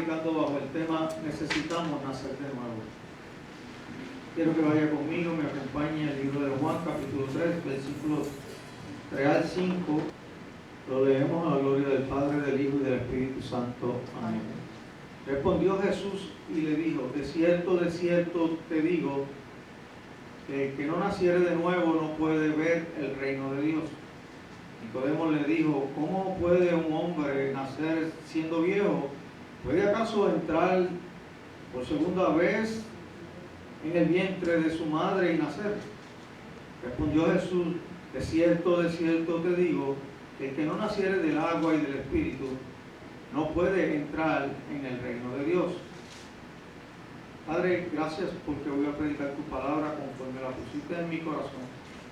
predicando bajo el tema Necesitamos nacer de nuevo. Quiero que vaya conmigo, me acompañe el libro de Juan, capítulo 3, versículos 3 al 5. Lo leemos a la gloria del Padre, del Hijo y del Espíritu Santo. Amén. Respondió Jesús y le dijo: de cierto te digo, que el que no naciere de nuevo no puede ver el reino de Dios. Nicodemo le dijo: ¿cómo puede un hombre nacer siendo viejo? ¿Puede acaso entrar por segunda vez en el vientre de su madre y nacer? Respondió Jesús: de cierto te digo, que el que no naciere del agua y del Espíritu no puede entrar en el reino de Dios. Padre, gracias porque voy a predicar tu palabra conforme la pusiste en mi corazón,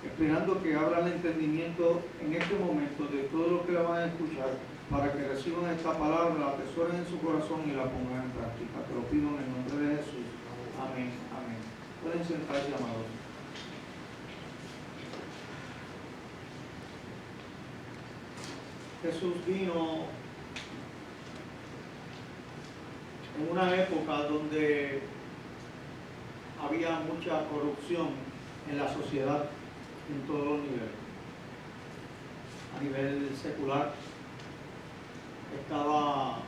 esperando que abra el entendimiento en este momento de todo lo que la van a escuchar, para que reciban esta palabra, la atesoren en su corazón y la pongan en práctica. Te lo pido en el nombre de Jesús. Amén, amén. Pueden sentarse, amados. Jesús vino en una época donde había mucha corrupción en la sociedad en todos los niveles. A nivel secular estaba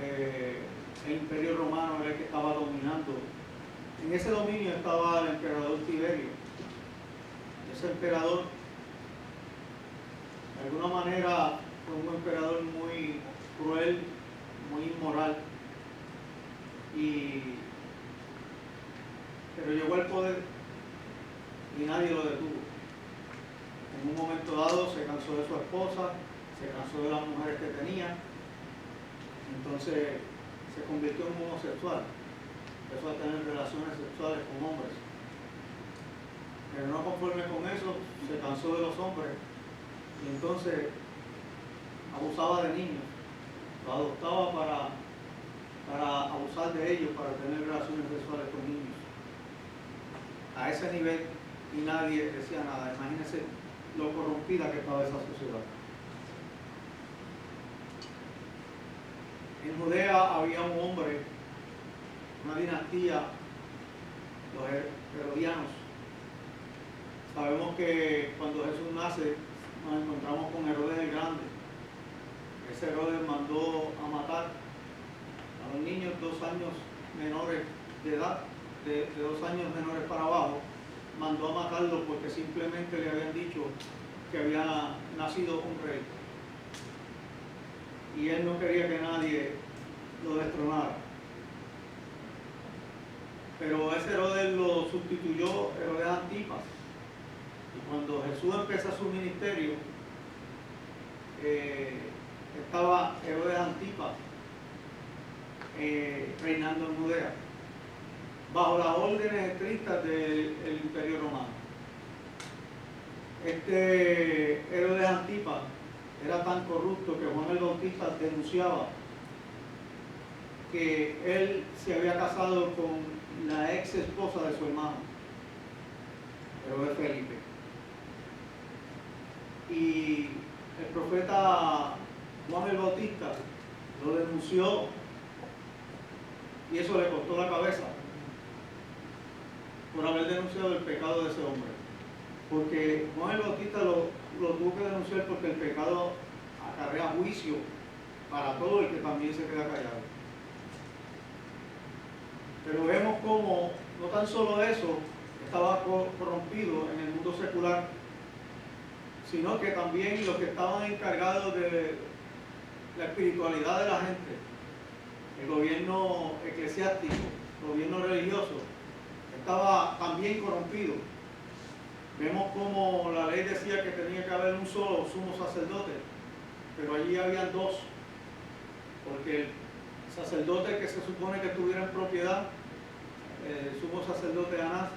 el Imperio Romano, era el que estaba dominando. En ese dominio estaba el emperador Tiberio. Ese emperador, de alguna manera, fue un emperador muy cruel, muy inmoral, pero llegó al poder y nadie lo detuvo. En un momento dado se cansó de su esposa, se cansó de las mujeres que tenía, entonces se convirtió en un homosexual, empezó a tener relaciones sexuales con hombres, pero no conforme con eso, se cansó de los hombres y entonces abusaba de niños, los adoptaba para abusar de ellos, para tener relaciones sexuales con niños. A ese nivel, y nadie decía nada. Imagínense lo corrompida que estaba esa sociedad. En Judea había un hombre, una dinastía, los herodianos. Sabemos que cuando Jesús nace nos encontramos con Herodes el Grande. Ese Herodes mandó a matar a los niños 2 años menores de edad, de 2 años menores para abajo, mandó a matarlos porque simplemente le habían dicho que había nacido un rey. Y él no quería que nadie lo destronara. Pero ese Herodes lo sustituyó Herodes Antipas. Y cuando Jesús empezó su ministerio, estaba Herodes Antipas reinando en Judea, bajo las órdenes estrictas del Imperio Romano. Este Herodes Antipas era tan corrupto que Juan el Bautista denunciaba que él se había casado con la ex esposa de su hermano, Herodes Felipe. Y el profeta Juan el Bautista lo denunció y eso le costó la cabeza por haber denunciado el pecado de ese hombre. Porque Juan el Bautista lo tuvo que denunciar porque el pecado acarrea juicio para todo el que también se queda callado. Pero vemos cómo no tan solo eso estaba corrompido en el mundo secular, sino que también los que estaban encargados de la espiritualidad de la gente, el gobierno eclesiástico, el gobierno religioso, estaba también corrompido. Vemos como la ley decía que tenía que haber un solo sumo sacerdote, pero allí habían 2, porque el sacerdote que se supone que tuviera en propiedad, el sumo sacerdote Anás,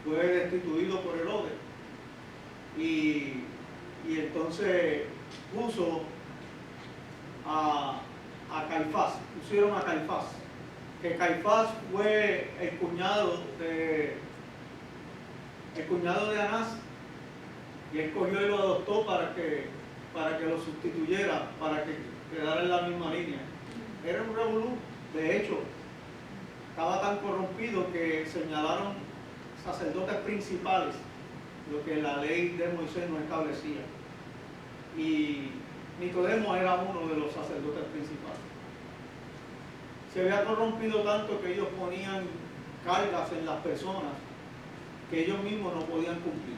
fue destituido por Herodes. Y entonces puso a Caifás, pusieron a Caifás, que Caifás fue el cuñado de Anás, y él cogió y lo adoptó para que lo sustituyera, para que quedara en la misma línea. Era un revolú. De hecho, estaba tan corrompido que señalaron sacerdotes principales, lo que la ley de Moisés no establecía. Y Nicodemo era uno de los sacerdotes principales. Se había corrompido tanto que ellos ponían cargas en las personas que ellos mismos no podían cumplir.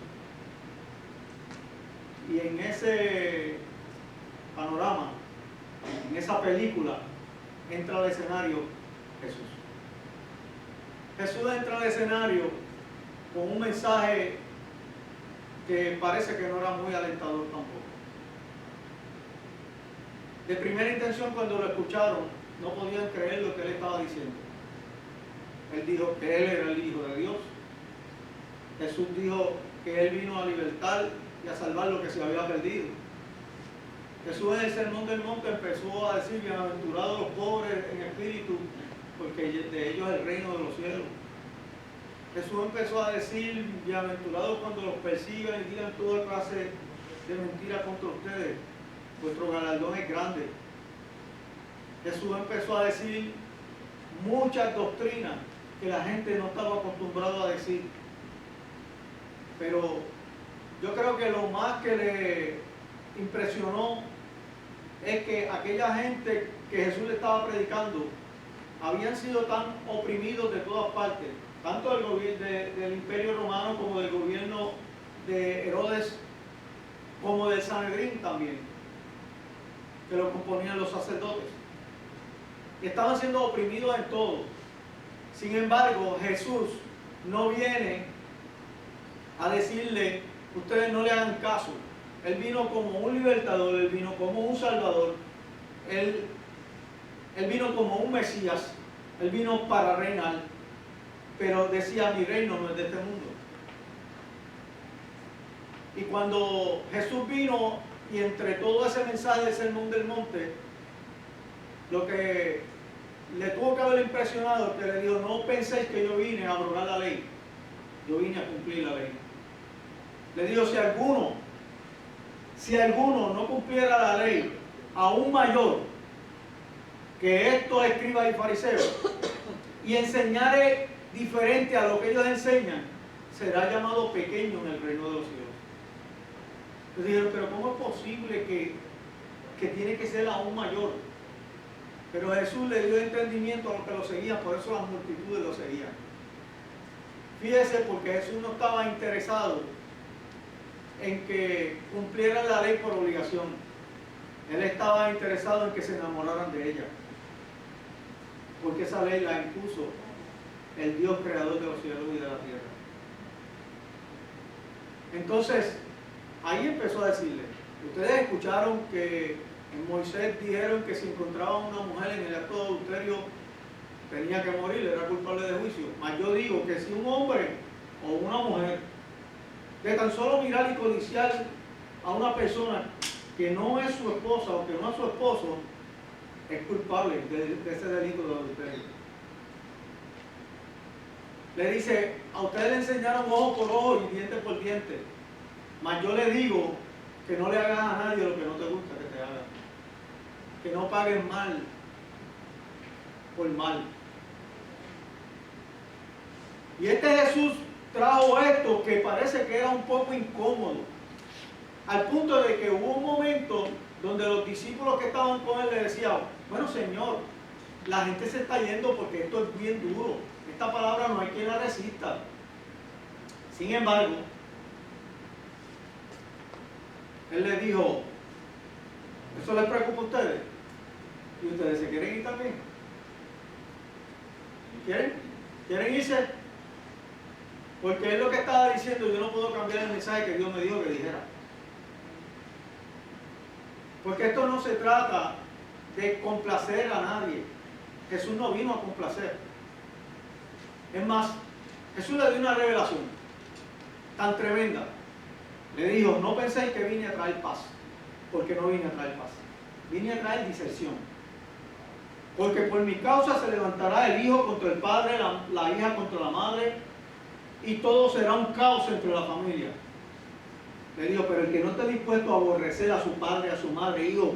Y en ese panorama, en esa película, entra al escenario Jesús. Jesús entra al escenario con un mensaje que parece que no era muy alentador tampoco. De primera intención, cuando lo escucharon, no podían creer lo que él estaba diciendo. Él dijo que él era el Hijo de Dios. Jesús dijo que él vino a libertar y a salvar lo que se había perdido. Jesús en el Sermón del Monte empezó a decir: bienaventurados los pobres en espíritu, porque de ellos es el reino de los cielos. Jesús empezó a decir: bienaventurados cuando los persigan y digan toda clase de mentiras contra ustedes, vuestro galardón es grande. Jesús empezó a decir muchas doctrinas que la gente no estaba acostumbrada a decir. Pero yo creo que lo más que le impresionó es que aquella gente que Jesús le estaba predicando habían sido tan oprimidos de todas partes, tanto del Imperio Romano como del gobierno de Herodes, como del Sanedrín también, que lo componían los sacerdotes. Estaban siendo oprimidos en todo. Sin embargo, Jesús no viene a decirle: ustedes no le hagan caso. Él vino como un libertador, él vino como un salvador, él vino como un Mesías, él vino para reinar, pero decía: mi reino no es de este mundo. Y cuando Jesús vino, y entre todo ese mensaje del Sermón del Monte, lo que le tuvo que haber impresionado es que le dijo: no penséis que yo vine a abrogar la ley, yo vine a cumplir la ley. Le dijo: si alguno no cumpliera la ley, aún mayor que estos escribas y fariseos, y enseñare diferente a lo que ellos enseñan, será llamado pequeño en el reino de los cielos. Le dijeron: pero ¿cómo es posible que tiene que ser aún mayor? Pero Jesús le dio entendimiento a los que lo seguían, por eso las multitudes lo seguían. Fíjese, porque Jesús no estaba interesado en que cumplieran la ley por obligación. Él estaba interesado en que se enamoraran de ella, porque esa ley la impuso el Dios creador de los cielos y de la tierra. Entonces, ahí empezó a decirle: ustedes escucharon que en Moisés dijeron que si encontraban una mujer en el acto de adulterio tenía que morir, era culpable de juicio. Mas yo digo que si un hombre o una mujer de tan solo mirar y codiciar a una persona que no es su esposa o que no es su esposo, es culpable de ese delito de adulterio. Le dice: a ustedes le enseñaron ojo por ojo y diente por diente, mas yo le digo que no le hagas a nadie lo que no te gusta que te hagan, que no paguen mal por mal. Y este Jesús trajo esto que parece que era un poco incómodo, al punto de que hubo un momento donde los discípulos que estaban con él le decían: bueno, Señor, la gente se está yendo porque esto es bien duro, esta palabra no hay quien la resista. Sin embargo, él les dijo: ¿eso les preocupa a ustedes? ¿Y ustedes se quieren ir también? ¿Quieren irse? Porque es lo que estaba diciendo: yo no puedo cambiar el mensaje que Dios me dijo que dijera. Porque esto no se trata de complacer a nadie. Jesús no vino a complacer. Es más, Jesús le dio una revelación tan tremenda. Le dijo: no penséis que vine a traer paz, porque no vine a traer paz. Vine a traer disensión. Porque por mi causa se levantará el hijo contra el padre, la hija contra la madre, y todo será un caos entre la familia. Le dijo: pero el que no esté dispuesto a aborrecer a su padre, a su madre, hijo,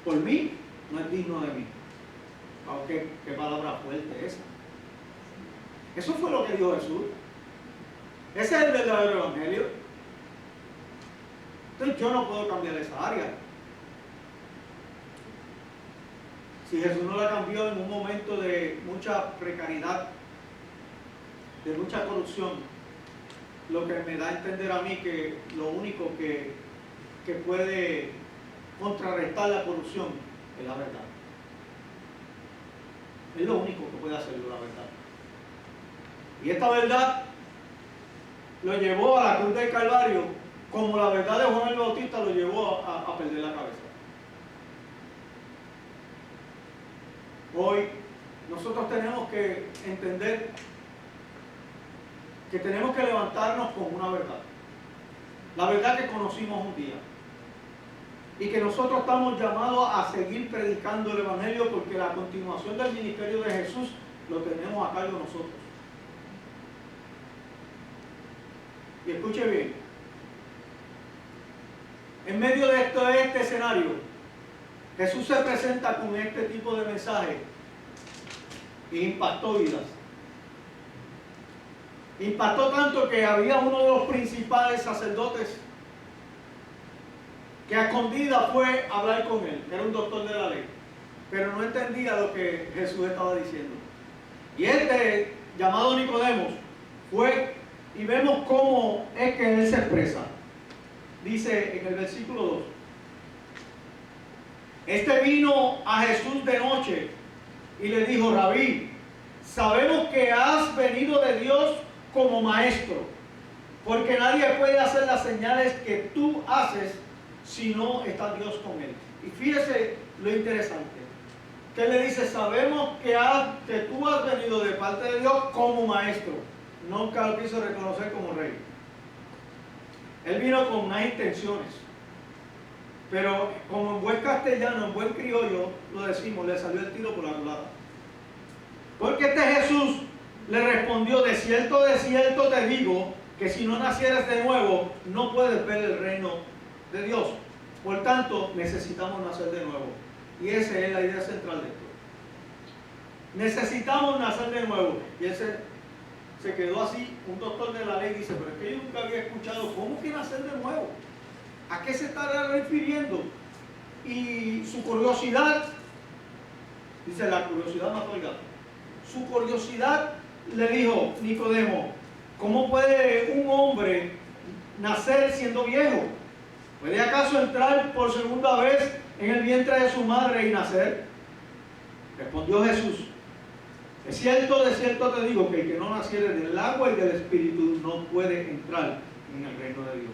por mí, no es digno de mí. Aunque, qué palabra fuerte esa. Eso fue lo que dijo Jesús. Ese es el verdadero evangelio. Entonces yo no puedo cambiar esa área. Si Jesús no la cambió en un momento de mucha precariedad, de mucha corrupción, lo que me da a entender a mí que lo único que puede contrarrestar la corrupción es la verdad. Es lo único que puede hacerlo, la verdad. Y esta verdad lo llevó a la cruz del Calvario, como la verdad de Juan el Bautista lo llevó a perder la cabeza. Hoy nosotros tenemos que entender que tenemos que levantarnos con una verdad. La verdad que conocimos un día. Y que nosotros estamos llamados a seguir predicando el Evangelio, porque la continuación del ministerio de Jesús lo tenemos a cargo nosotros. Y escuche bien, en medio de este escenario, Jesús se presenta con este tipo de mensaje y impactó vidas. Impactó tanto que había uno de los principales sacerdotes que a escondida fue a hablar con él, era un doctor de la ley, pero no entendía lo que Jesús estaba diciendo. Y este, llamado Nicodemos, fue, y vemos cómo es que él se expresa. Dice en el versículo 2, este vino a Jesús de noche y le dijo: Rabí, sabemos que has venido de Dios como maestro, porque nadie puede hacer las señales que tú haces si no está Dios con él. Y fíjese lo interesante, que él le dice: sabemos que tú has venido de parte de Dios como maestro. Nunca lo quiso reconocer como rey. Él vino con unas intenciones, pero como en buen castellano, en buen criollo lo decimos, le salió el tiro por la culata. Porque este Jesús le respondió: de cierto te digo, que si no nacieres de nuevo, no puedes ver el reino de Dios. Por tanto, necesitamos nacer de nuevo. Y esa es la idea central de esto. Necesitamos nacer de nuevo. Y él se quedó así. Un doctor de la ley dice: pero es que yo nunca había escuchado, ¿cómo que nacer de nuevo? ¿A qué se estará refiriendo? Y su curiosidad, dice, la curiosidad mató al gato. Su curiosidad le dijo: Nicodemo, ¿cómo puede un hombre nacer siendo viejo? ¿Puede acaso entrar por segunda vez en el vientre de su madre y nacer? Respondió Jesús: de cierto te digo, que el que no naciere del agua y del Espíritu no puede entrar en el reino de Dios.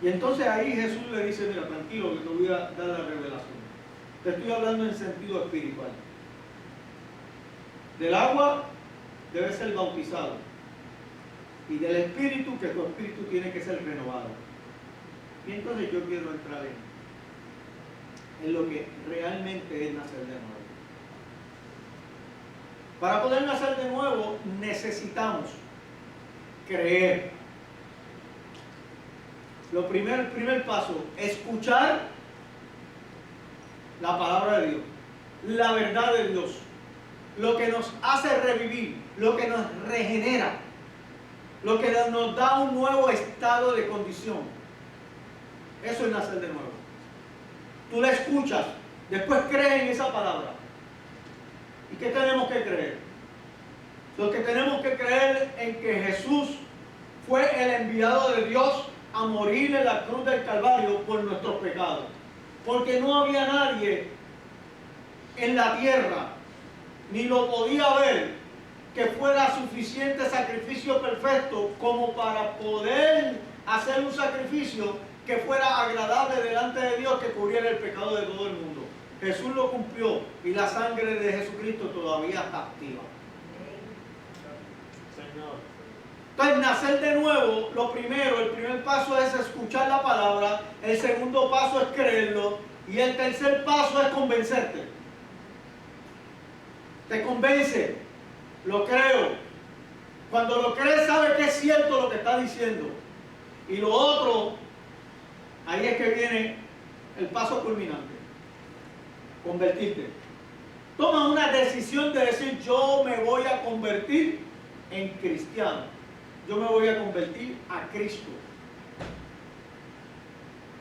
Y entonces ahí Jesús le dice: mira, tranquilo, que te voy a dar la revelación. Te estoy hablando en sentido espiritual. Del agua debe ser bautizado, y del Espíritu, que tu espíritu tiene que ser renovado. Y entonces yo quiero entrar en lo que realmente es nacer de nuevo. Para poder nacer de nuevo necesitamos creer. El primer paso, escuchar la palabra de Dios, la verdad de Dios, lo que nos hace revivir, lo que nos regenera, lo que nos da un nuevo estado de condición. Eso es nacer de nuevo. Tú la escuchas, después crees en esa palabra. ¿Y qué tenemos que creer? Lo que tenemos que creer en que Jesús fue el enviado de Dios a morir en la cruz del Calvario por nuestros pecados. Porque no había nadie en la tierra, ni lo podía ver, que fuera suficiente sacrificio perfecto como para poder hacer un sacrificio que fuera agradable delante de Dios, que cubriera el pecado de todo el mundo. Jesús lo cumplió y la sangre de Jesucristo todavía está activa. Entonces, nacer de nuevo, lo primero, el primer paso es escuchar la palabra, el segundo paso es creerlo, y el tercer paso es convencerte. Te convence, lo creo. Cuando lo crees, sabes que es cierto lo que está diciendo. Y lo otro, ahí es que viene el paso culminante: convertirte. toman una decisión de decir, yo me voy a convertir en cristiano, yo me voy a convertir a Cristo.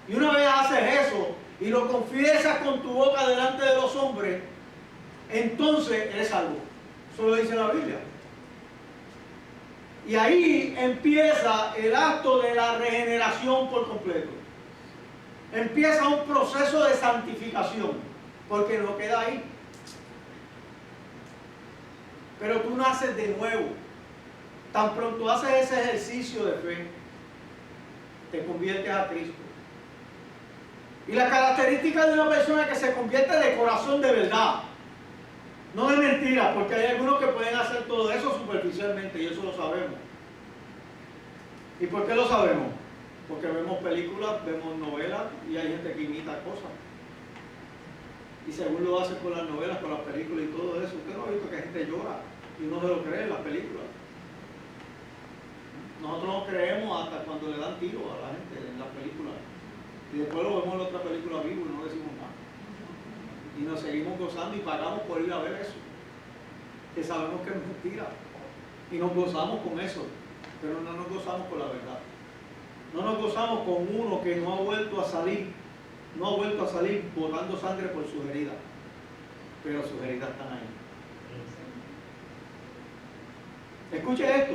Y una vez haces eso y lo confiesas con tu boca delante de los hombres, entonces eres salvo. Eso lo dice la Biblia. Y ahí empieza el acto de la regeneración por completo. Empieza un proceso de santificación, porque no queda ahí. Pero tú naces de nuevo. Tan pronto haces ese ejercicio de fe, te conviertes a Cristo. Y la característica de una persona que se convierte de corazón de verdad, no de mentira, porque hay algunos que pueden hacer todo eso superficialmente y eso lo sabemos. ¿Y por qué lo sabemos? Porque vemos películas, vemos novelas y hay gente que imita cosas. Y según lo hace con las novelas, con las películas y todo eso, usted no ha visto que gente llora y uno se lo cree en las películas. Nosotros nos creemos hasta cuando le dan tiro a la gente en las películas. Y después lo vemos en otra película vivo y no decimos nada. Y nos seguimos gozando y pagamos por ir a ver eso. Que sabemos que es mentira. Y nos gozamos con eso. Pero no nos gozamos con la verdad. No nos gozamos con uno que no ha vuelto a salir. No ha vuelto a salir botando sangre por sus heridas. Pero sus heridas están ahí. Escuche esto.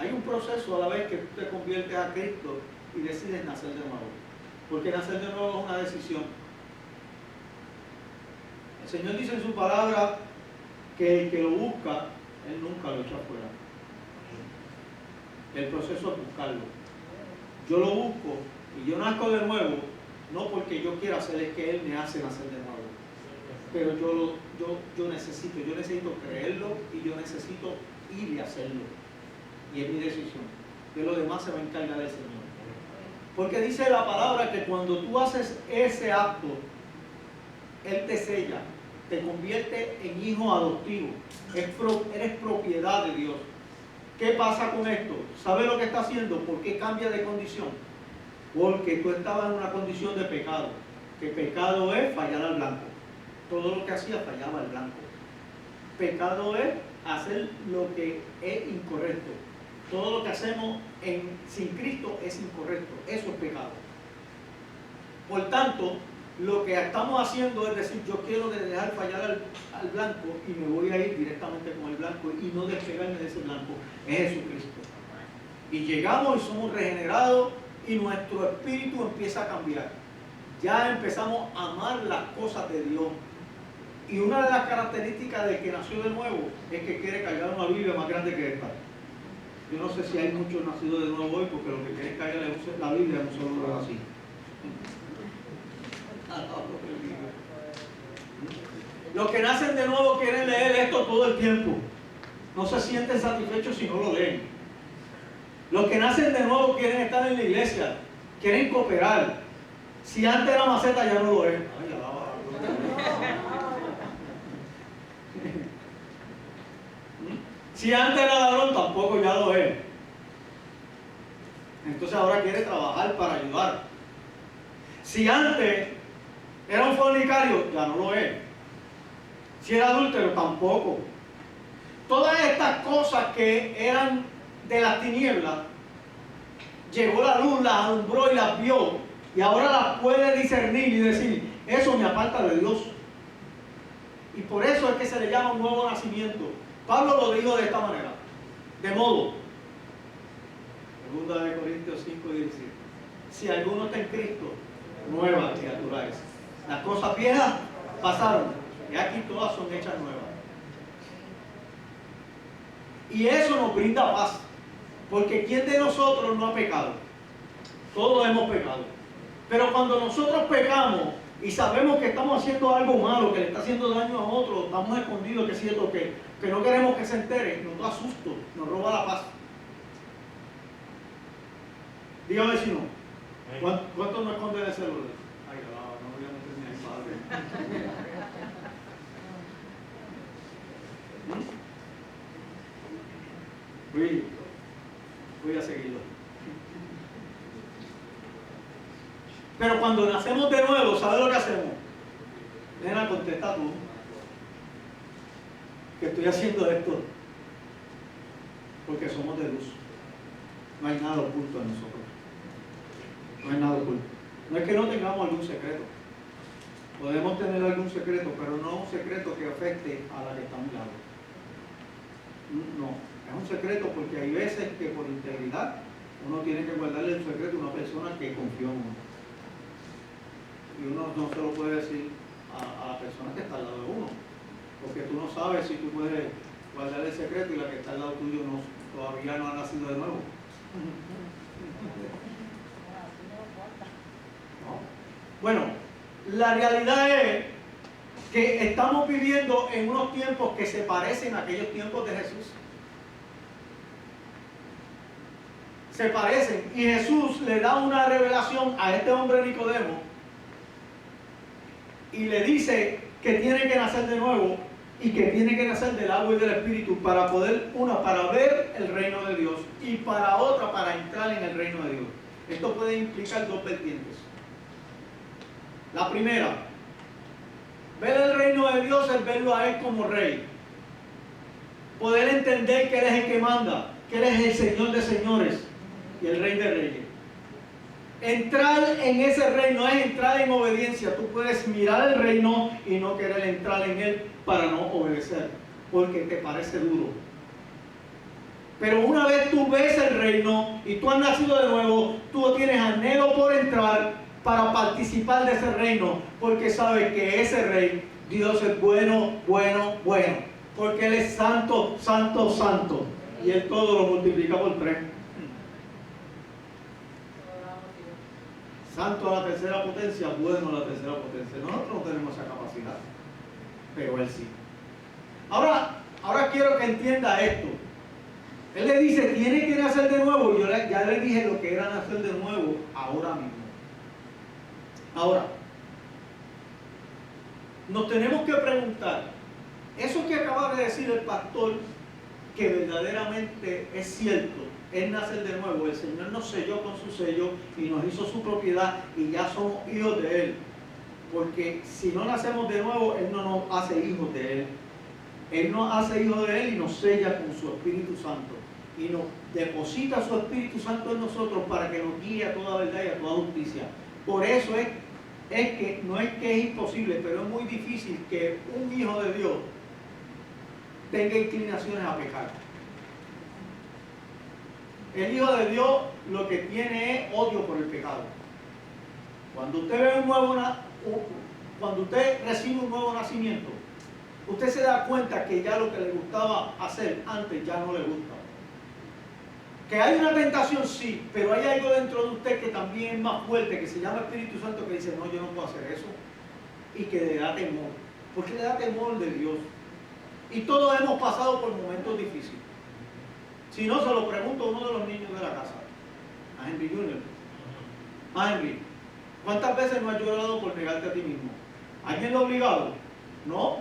Hay un proceso a la vez que tú te conviertes a Cristo y decides nacer de nuevo. Porque nacer de nuevo es una decisión. El Señor dice en su palabra que el que lo busca, Él nunca lo echa afuera. El proceso es buscarlo. Yo lo busco y yo nazco de nuevo, no porque yo quiera hacer, es que Él me hace nacer de nuevo. Pero yo necesito creerlo y yo necesito ir y hacerlo. Y es mi decisión. De lo demás se va a encargar el Señor. Porque dice la palabra que cuando tú haces ese acto, Él te sella, te convierte en hijo adoptivo. Eres propiedad de Dios. ¿Qué pasa con esto? ¿Sabe lo que está haciendo? ¿Por qué cambia de condición? Porque tú estabas en una condición de pecado. Que pecado es fallar al blanco. Todo lo que hacía fallaba al blanco. Pecado es hacer lo que es incorrecto. Todo lo que hacemos sin Cristo es incorrecto. Eso es pecado. Por tanto, lo que estamos haciendo es decir, yo quiero dejar fallar al blanco y me voy a ir directamente con el blanco y no despegarme de ese blanco. Es Jesucristo. Y llegamos y somos regenerados y nuestro espíritu empieza a cambiar. Ya empezamos a amar las cosas de Dios. Y una de las características de que nació de nuevo es que quiere cargar una Biblia más grande que esta. Yo no sé si hay muchos nacidos de nuevo hoy porque lo que quieren cargar es la Biblia en un solo lugar así. Los que nacen de nuevo quieren leer esto todo el tiempo. No se sienten satisfechos si no lo leen. Los que nacen de nuevo quieren estar en la iglesia, quieren cooperar. Si antes era maceta, ya no lo es. Ay, si antes era ladrón, tampoco ya lo es. Entonces ahora quiere trabajar para ayudar. Si antes era un fornicario, ya no lo es. Si era adúltero, tampoco. Todas estas cosas que eran de las tinieblas, llegó la luz, las alumbró y las vio. Y ahora las puede discernir y decir, eso me aparta de Dios. Y por eso es que se le llama un nuevo nacimiento. Pablo lo dijo de esta manera. De modo, 2 Corintios 5:17. Si alguno está en Cristo, nueva criatura es. Las cosas viejas pasaron y aquí todas son hechas nuevas. Y eso nos brinda paz. Porque ¿quién de nosotros no ha pecado? Todos hemos pecado. Pero cuando nosotros pecamos y sabemos que estamos haciendo algo malo, que le está haciendo daño a otro, estamos escondidos, que es cierto que no queremos que se entere, nos da susto, nos roba la paz. Dígame si no. ¿Cuántos no esconden el celular? Ay, no voy a meter ni ahí, padre. Voy a seguirlo. Pero cuando nacemos de nuevo, ¿sabe lo que hacemos? contesta tú, que estoy haciendo esto porque somos de luz. No hay nada oculto en nosotros. No hay nada oculto. No es que no tengamos algún secreto. Podemos tener algún secreto, pero no un secreto que afecte a la que está a mi lado. No, es un secreto porque hay veces que por integridad uno tiene que guardarle un secreto a una persona que confió en uno. Y uno no se lo puede decir a la persona que está al lado de uno, porque tú no sabes si tú puedes guardar el secreto y la que está al lado tuyo todavía no ha nacido de nuevo. ¿No? Bueno, la realidad es que estamos viviendo en unos tiempos que se parecen a aquellos tiempos de Jesús. Se parecen, y Jesús le da una revelación a este hombre Nicodemo y le dice que tiene que nacer de nuevo y que tiene que nacer del agua y del Espíritu para poder, una, para ver el reino de Dios, y para otra, para entrar en el reino de Dios. Esto puede implicar dos vertientes. La primera, ver el reino de Dios es verlo a Él como Rey. Poder entender que Él es el que manda, que Él es el Señor de señores y el Rey de reyes. Entrar en ese reino es entrar en obediencia. Tú puedes mirar el reino y no querer entrar en él para no obedecer, porque te parece duro. Pero una vez tú ves el reino y tú has nacido de nuevo, tú tienes anhelo por entrar para participar de ese reino, porque sabes que ese rey, Dios es bueno, bueno, bueno, porque Él es santo, santo, santo, y Él todo lo multiplica por 3. Santo a la tercera potencia, bueno a la tercera potencia. Nosotros no tenemos esa capacidad, pero Él sí. Ahora quiero que entienda esto. Él le dice, tiene que nacer de nuevo. Yo ya le dije lo que era nacer de nuevo ahora mismo. Ahora, nos tenemos que preguntar, eso que acaba de decir el pastor, que verdaderamente es cierto, es nacer de nuevo. El Señor nos selló con su sello y nos hizo su propiedad y ya somos hijos de Él. Porque si no nacemos de nuevo, Él no nos hace hijos de Él. Él nos hace hijos de Él y nos sella con su Espíritu Santo. Y nos deposita su Espíritu Santo en nosotros para que nos guíe a toda verdad y a toda justicia. Por eso es que no es que es imposible, pero es muy difícil que un hijo de Dios tenga inclinaciones a pecar. El hijo de Dios lo que tiene es odio por el pecado. Cuando usted ve cuando usted recibe un nuevo nacimiento, usted se da cuenta que ya lo que le gustaba hacer antes ya no le gusta. Que hay una tentación, sí, pero hay algo dentro de usted que también es más fuerte, que se llama Espíritu Santo, que dice, no, yo no puedo hacer eso, y que le da temor. Porque le da temor de Dios. Y todos hemos pasado por momentos difíciles. Si no, se lo pregunto a uno de los niños de la casa, a Henry Jr. Henry, ¿cuántas veces no has llorado por negarte a ti mismo? ¿Alguien lo ha obligado? No,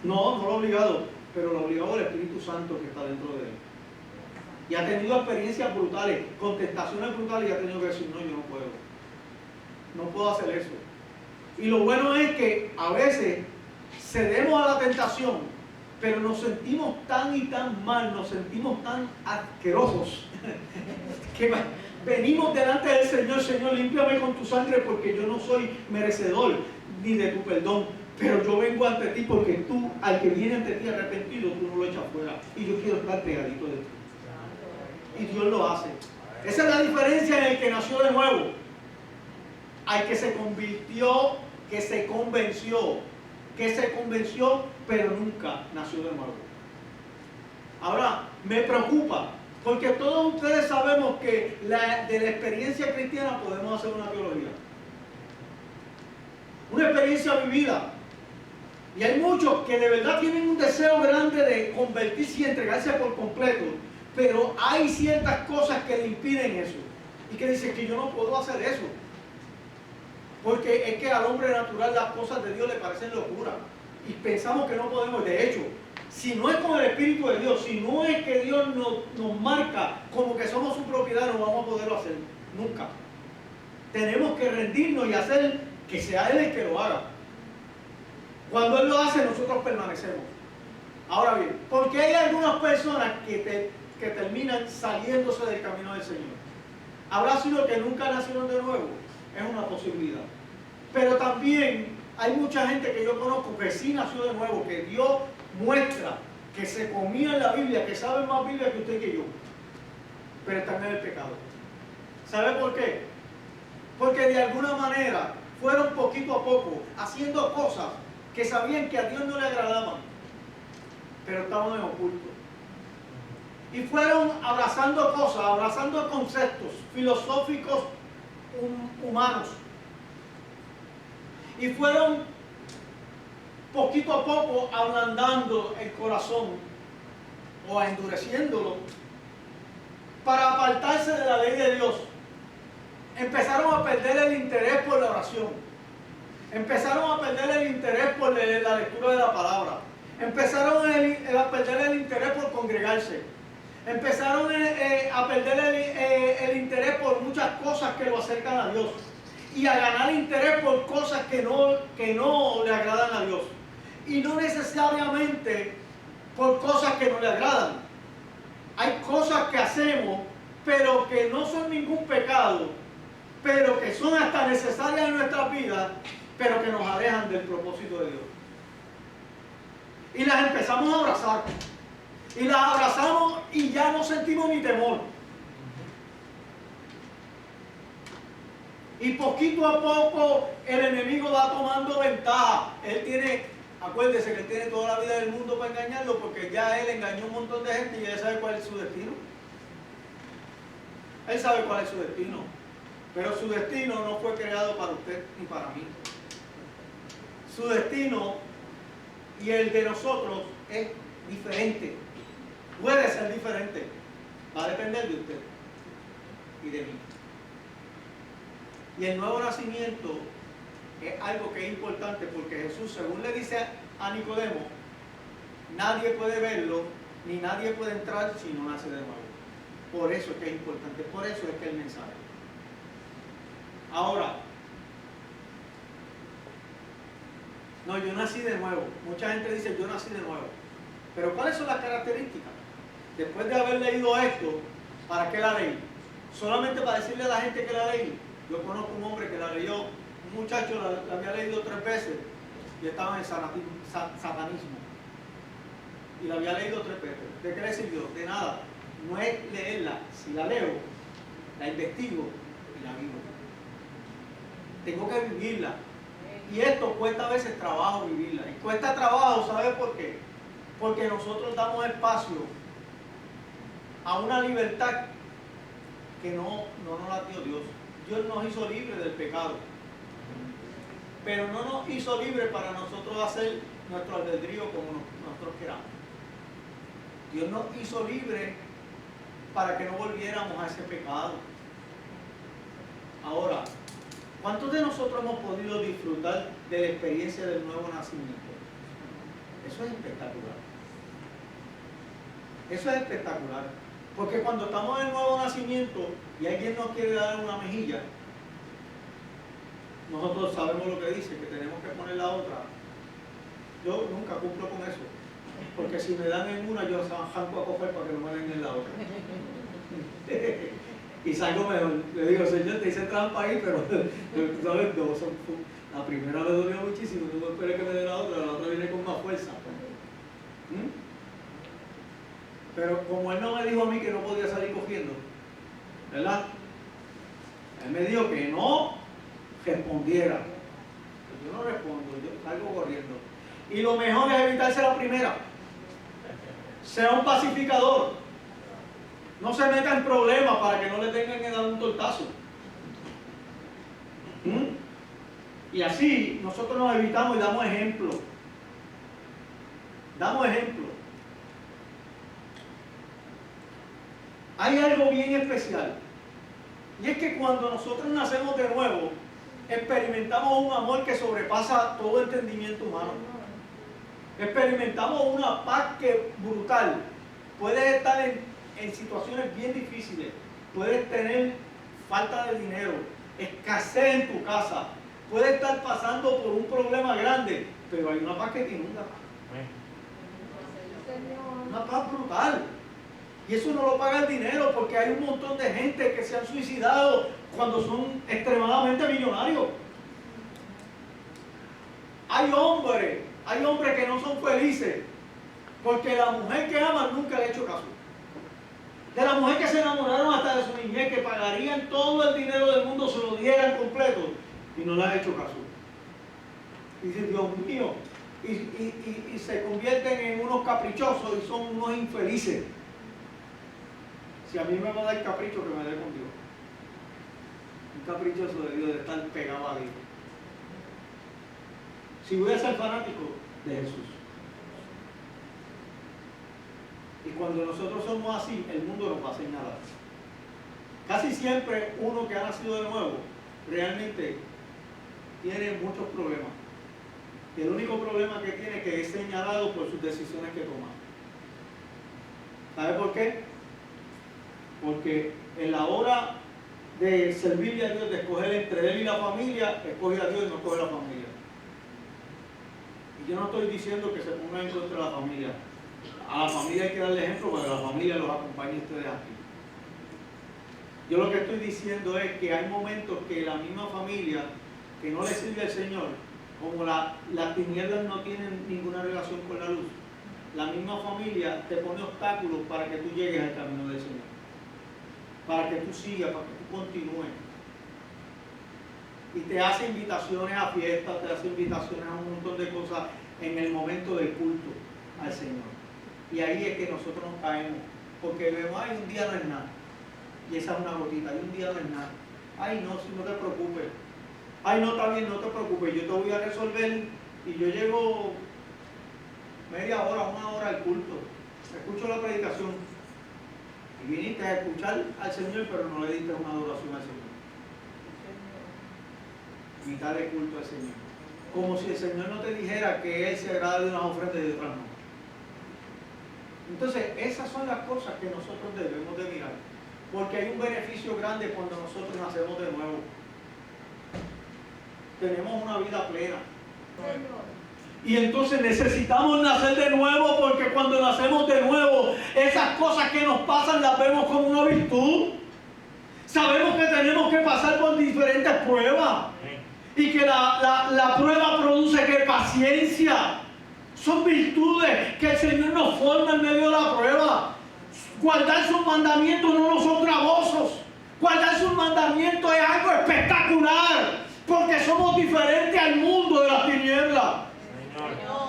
no lo ha obligado, pero lo ha obligado el Espíritu Santo que está dentro de él. Y ha tenido experiencias brutales, contestaciones brutales, y ha tenido que decir, no, yo no puedo hacer eso. Y lo bueno es que a veces cedemos a la tentación, pero nos sentimos tan y tan mal, nos sentimos tan asquerosos, que venimos delante del Señor, Señor, límpiame con tu sangre, porque yo no soy merecedor ni de tu perdón, pero yo vengo ante ti porque tú, al que viene ante ti arrepentido, tú no lo echas fuera, y yo quiero estar pegadito de ti. Y Dios lo hace. Esa es la diferencia en el que nació de nuevo, al que se convirtió, que se convenció, pero nunca nació de nuevo. Ahora, me preocupa, porque todos ustedes sabemos que de la experiencia cristiana podemos hacer una teología. Una experiencia vivida. Y hay muchos que de verdad tienen un deseo grande de convertirse y entregarse por completo, pero hay ciertas cosas que le impiden eso. Y que dicen que yo no puedo hacer eso. Porque es que al hombre natural las cosas de Dios le parecen locura. Y pensamos que no podemos. De hecho, si no es con el Espíritu de Dios, si no es que Dios nos marca como que somos su propiedad, no vamos a poderlo hacer. Nunca. Tenemos que rendirnos y hacer que sea Él el que lo haga. Cuando Él lo hace, nosotros permanecemos. Ahora bien, ¿por qué hay algunas personas que terminan saliéndose del camino del Señor? ¿Habrá sido que nunca nacieron de nuevo? Es una posibilidad. Pero también hay mucha gente que yo conozco que sí nació de nuevo, que Dios muestra que se comía en la Biblia, que saben más Biblia que usted y que yo, pero están en el pecado. ¿Sabe por qué? Porque de alguna manera fueron poquito a poco haciendo cosas que sabían que a Dios no le agradaban, pero estaban en oculto. Y fueron abrazando cosas, abrazando conceptos filosóficos humanos. Y fueron poquito a poco ablandando el corazón o endureciéndolo para apartarse de la ley de Dios. Empezaron a perder el interés por la oración. Empezaron a perder el interés por la lectura de la palabra. Empezaron a perder el interés por congregarse. Empezaron a perder el interés por muchas cosas que lo acercan a Dios. Y a ganar interés por cosas que no le agradan a Dios. Y no necesariamente por cosas que no le agradan. Hay cosas que hacemos, pero que no son ningún pecado, pero que son hasta necesarias en nuestra vida, pero que nos alejan del propósito de Dios. Y las empezamos a abrazar. Y las abrazamos y ya no sentimos ni temor. Y poquito a poco el enemigo va tomando ventaja. Acuérdese que él tiene toda la vida del mundo para engañarlo, porque ya él engañó a un montón de gente y ya sabe cuál es su destino. Él sabe cuál es su destino. Pero su destino no fue creado para usted ni para mí. Su destino y el de nosotros es diferente. Puede ser diferente. Va a depender de usted y de mí. Y el nuevo nacimiento es algo que es importante porque Jesús, según le dice a Nicodemo, nadie puede verlo ni nadie puede entrar si no nace de nuevo. Por eso es que es importante, por eso es que es el mensaje. Ahora, no, yo nací de nuevo. Mucha gente dice yo nací de nuevo. Pero ¿cuáles son las características? Después de haber leído esto, ¿para qué la leí? Solamente para decirle a la gente que la leí. Yo conozco un hombre que la leyó, un muchacho la había leído 3 veces y estaba en el satanismo. Y la había leído 3 veces. ¿De qué le sirvió? De nada. No es leerla. Si la leo, la investigo y la vivo. Tengo que vivirla. Y esto cuesta a veces trabajo vivirla. Y cuesta trabajo, ¿sabe por qué? Porque nosotros damos espacio a una libertad que no nos la dio Dios. Dios nos hizo libres del pecado. Pero no nos hizo libres para nosotros hacer nuestro albedrío como nosotros queramos. Dios nos hizo libres para que no volviéramos a ese pecado. Ahora, ¿cuántos de nosotros hemos podido disfrutar de la experiencia del nuevo nacimiento? Eso es espectacular. Eso es espectacular. Porque cuando estamos en el nuevo nacimiento y alguien nos quiere dar una mejilla, nosotros sabemos lo que dice, que tenemos que poner la otra. Yo nunca cumplo con eso. Porque si me dan en una, yo janco a coger para que no me den en la otra. Y salgo mejor. Le digo, Señor, te hice trampa ahí, pero tú sabes, la primera me dolió muchísimo, no me esperé que me dé la otra viene con más fuerza. Pero como él no me dijo a mí que no podía salir cogiendo, ¿verdad? Él me dijo que no respondiera. Yo no respondo, yo salgo corriendo. Y lo mejor es evitarse la primera. Sea un pacificador. No se meta en problemas para que no le tengan que dar un tortazo. Y así nosotros nos evitamos y damos ejemplo. Damos ejemplo. Hay algo bien especial. Y es que cuando nosotros nacemos de nuevo, experimentamos un amor que sobrepasa todo entendimiento humano. Experimentamos una paz que brutal. Puedes estar en situaciones bien difíciles. Puedes tener falta de dinero, escasez en tu casa. Puedes estar pasando por un problema grande pero hay una paz que te inunda. Una paz brutal. Y eso no lo paga el dinero, porque hay un montón de gente que se han suicidado cuando son extremadamente millonarios. Hay hombres que no son felices porque la mujer que aman nunca le ha hecho caso. De la mujer que se enamoraron hasta de su niñez, que pagarían todo el dinero del mundo, se lo dieran completo y no le ha hecho caso. Y dicen, Dios mío, y se convierten en unos caprichosos y son unos infelices. Si a mí me va a dar capricho, que me dé con Dios. Un caprichoso de Dios, de estar pegado a Dios. Si voy a ser fanático de Jesús. Y cuando nosotros somos así, el mundo nos va a señalar. Casi siempre uno que ha nacido de nuevo realmente tiene muchos problemas. Y el único problema que tiene es que es señalado por sus decisiones que toma. ¿Sabe por qué? Porque en la hora de servirle a Dios, de escoger entre él y la familia, escoge a Dios y no escoge a la familia. Y yo no estoy diciendo que se pongan en contra de la familia. A la familia hay que darle ejemplo para que la familia los acompañe a ustedes aquí. Yo lo que estoy diciendo es que hay momentos que la misma familia que no le sirve al Señor, como las tinieblas no tienen ninguna relación con la luz, la misma familia te pone obstáculos para que tú llegues al camino del Señor, para que tú sigas, para que tú continúes. Y te hace invitaciones a fiestas, te hace invitaciones a un montón de cosas en el momento del culto al Señor. Y ahí es que nosotros nos caemos, porque vemos, ay, un día no es nada. Y esa es una gotita, ay, un día no es nada. Ay, no, si no te preocupes. Ay, no, está bien, no te preocupes, yo te voy a resolver. Y yo llego media hora, una hora al culto, escucho la predicación. Y viniste a escuchar al Señor, pero no le diste una adoración al Señor. Mitad de culto al Señor. Como si el Señor no te dijera que Él se agrada de unas ofrendas y de otras no. Entonces, esas son las cosas que nosotros debemos de mirar. Porque hay un beneficio grande cuando nosotros nacemos de nuevo. Tenemos una vida plena. Y entonces necesitamos nacer de nuevo, porque cuando nacemos de nuevo, esas cosas que nos pasan las vemos como una virtud. Sabemos que tenemos que pasar por diferentes pruebas. Y que la prueba produce que paciencia. Son virtudes que el Señor nos forma en medio de la prueba. Guardar sus mandamientos no son gravosos. Guardar sus mandamientos es algo espectacular, porque somos diferentes al mundo de las tinieblas.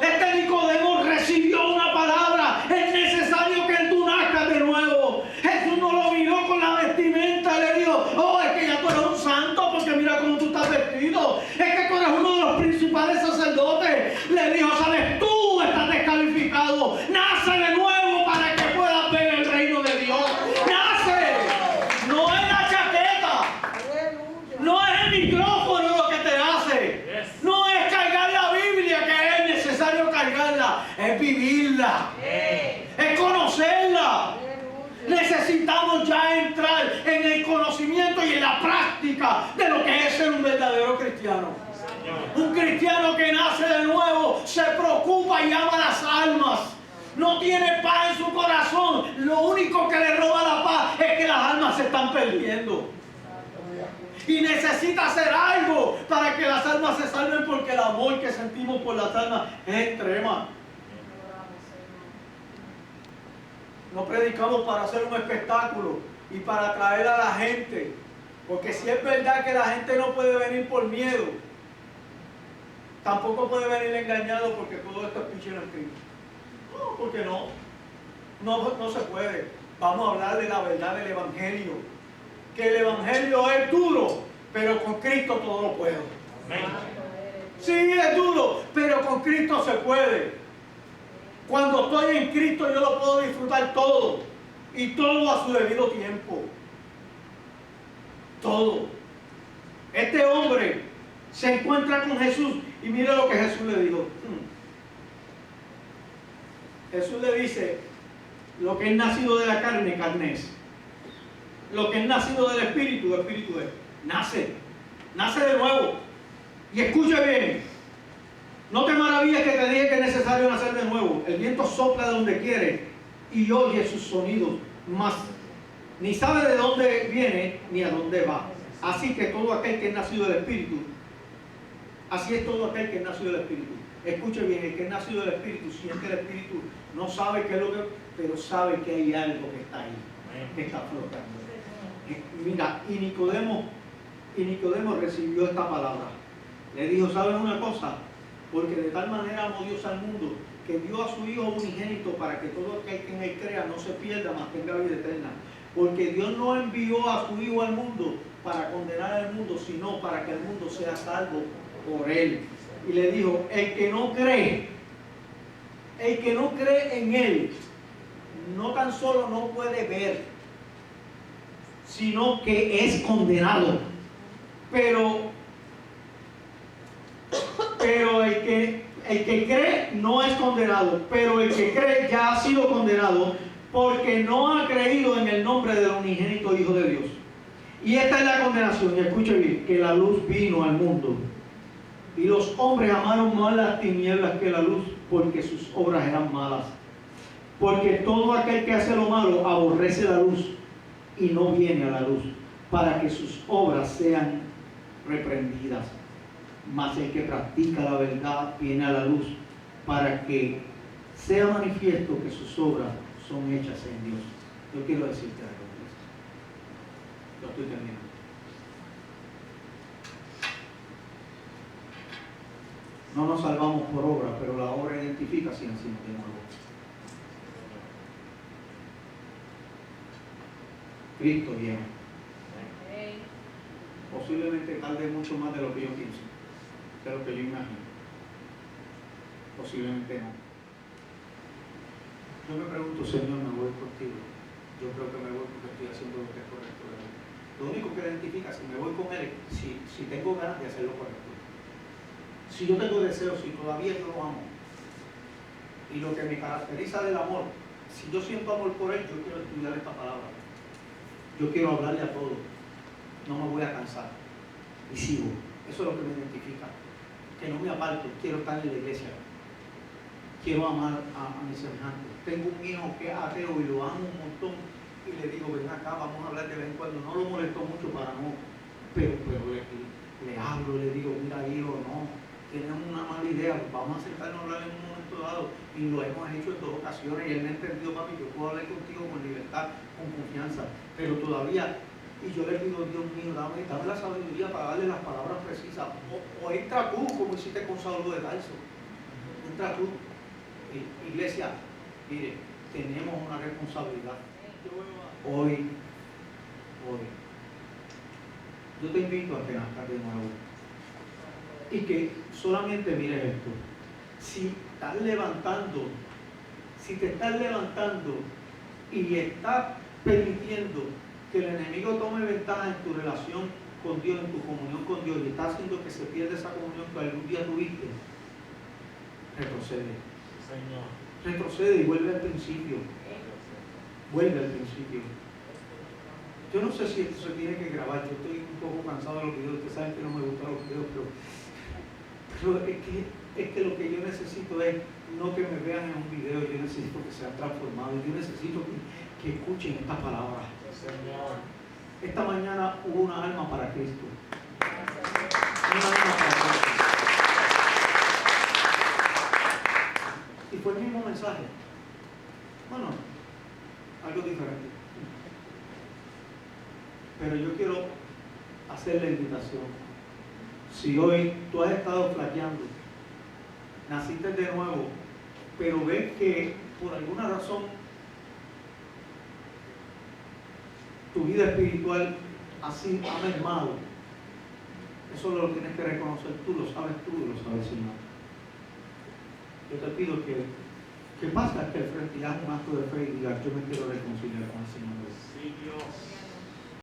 Este Nicodemo recibió una palabra: es necesario que tú nazcas de nuevo. Jesús no lo miró con la vestimenta, le dijo, oh, es que ya tú eres un santo porque mira cómo tú estás vestido. Es que tú eres uno de los principales sacerdotes. Le dijo, sabes, tú estás descalificado. Nace de nuevo para que puedas ver el reino de Dios. Nace. No es la chaqueta. No es el micrófono lo que te hace. No es cargar la Biblia, que es necesario cargarla. Es vivirla. Es conocerla. Necesitamos ya entrar en el conocimiento y en la práctica de lo que es ser un verdadero cristiano. Un cristiano que nace de nuevo se preocupa y ama las almas. No tiene paz en su corazón. Lo único que le roba la paz es que las almas se están perdiendo. Y necesita hacer algo para que las almas se salven, porque el amor que sentimos por las almas es extrema. No predicamos para hacer un espectáculo y para atraer a la gente. Porque si es verdad que la gente no puede venir por miedo, tampoco puede venir engañado, porque todo esto es pichero en Cristo. No, porque no se puede. Vamos a hablar de la verdad del Evangelio. Que el Evangelio es duro, pero con Cristo todo lo puedo. Sí, es duro, pero con Cristo se puede. Cuando estoy en Cristo yo lo puedo disfrutar todo, y todo a su debido tiempo. Todo. Este hombre se encuentra con Jesús y mire lo que Jesús le dijo. Jesús le dice, lo que es nacido de la carne, carne es. Lo que es nacido del Espíritu, Espíritu es. Nace de nuevo. Y escuche bien, No te maravilles que te dije que es necesario nacer de nuevo. El viento sopla de donde quiere y oye sus sonidos, mas ni sabe de dónde viene ni a dónde va. Así que todo aquel que es nacido del Espíritu, así es todo aquel que es nacido del Espíritu. Escuche bien, el que es nacido del Espíritu siente el Espíritu, no sabe qué es lo que, pero sabe que hay algo que está ahí, que está flotando. Mira, y Nicodemo recibió esta palabra. Le dijo, ¿sabes una cosa? Porque de tal manera amó Dios al mundo, que dio a su Hijo unigénito para que todo aquel que en él crea no se pierda, mas tenga vida eterna. Porque Dios no envió a su Hijo al mundo para condenar al mundo, sino para que el mundo sea salvo por él. Y le dijo, el que no cree en él, no tan solo no puede ver, sino que es condenado. Pero el que cree no es condenado, pero el que cree ya ha sido condenado porque no ha creído en el nombre del unigénito Hijo de Dios. Y esta es la condenación, y escuche bien, que la luz vino al mundo y los hombres amaron más las tinieblas que la luz, porque sus obras eran malas. Porque todo aquel que hace lo malo aborrece la luz y no viene a la luz, para que sus obras sean reprendidas. Mas el que practica la verdad viene a la luz, para que sea manifiesto que sus obras son hechas en Dios. Yo quiero decirte algo. Lo estoy terminando. No nos salvamos por obra, pero la obra identifica si nacimos de nuevo. Cristo viene. Posiblemente tarde mucho más de lo que yo pienso, de lo que yo imagino. Posiblemente no. Yo me pregunto, Señor, ¿me voy contigo? Yo creo que me voy porque estoy haciendo lo que es correcto. Lo único que identifica si me voy con Él, si tengo ganas de hacer lo correcto. Si yo tengo deseos, si todavía yo lo amo. Y lo que me caracteriza del amor, si yo siento amor por Él, yo quiero estudiar esta palabra. Yo quiero hablarle a todos. No me voy a cansar. Y sigo. Eso es lo que me identifica. Que no me aparto. Quiero estar en la iglesia. Quiero amar a mis semejantes. Tengo un hijo que es ateo y lo amo un montón. Y le digo, ven acá, vamos a hablar de vez en cuando. No lo molesto mucho para no. Pero le hablo, le digo, mira hijo, no. Tenemos una mala idea. Vamos a sentarnos a hablar en un momento dado. Y lo hemos hecho en 2 ocasiones. Y él me ha entendido, papi, yo puedo hablar contigo con libertad, con confianza. Pero todavía... Y yo le digo, Dios mío, dame la sabiduría para darle las palabras precisas. O entra tú, como hiciste con Saulo de Tarso. Entra tú. Iglesia, mire, tenemos una responsabilidad. Hoy, yo te invito a que nazcas de nuevo. Y que solamente mires esto. Si te estás levantando y estás permitiendo que el enemigo tome ventaja en tu relación con Dios, en tu comunión con Dios, y está haciendo que se pierda esa comunión que algún día tuviste, retrocede. Señor. Retrocede y vuelve al principio. Vuelve al principio. Yo no sé si esto se tiene que grabar, yo estoy un poco cansado de los videos, ustedes saben que no me gustan los videos, pero es que lo que yo necesito es no que me vean en un video, yo necesito que sean transformados, yo necesito que escuchen esta palabra. Señor. Esta mañana hubo una alma para Cristo. Una alma para Cristo. Y fue el mismo mensaje. Bueno, algo diferente. Pero yo quiero hacer la invitación. Si hoy tú has estado flaqueando, naciste de nuevo, pero ves que por alguna razón tu vida espiritual ha mermado, eso lo tienes que reconocer tú, lo sabes Señor. Yo te pido que pases aquí al frente y haz un acto de fe y digas, yo me quiero reconciliar con el Señor. Sí, Dios.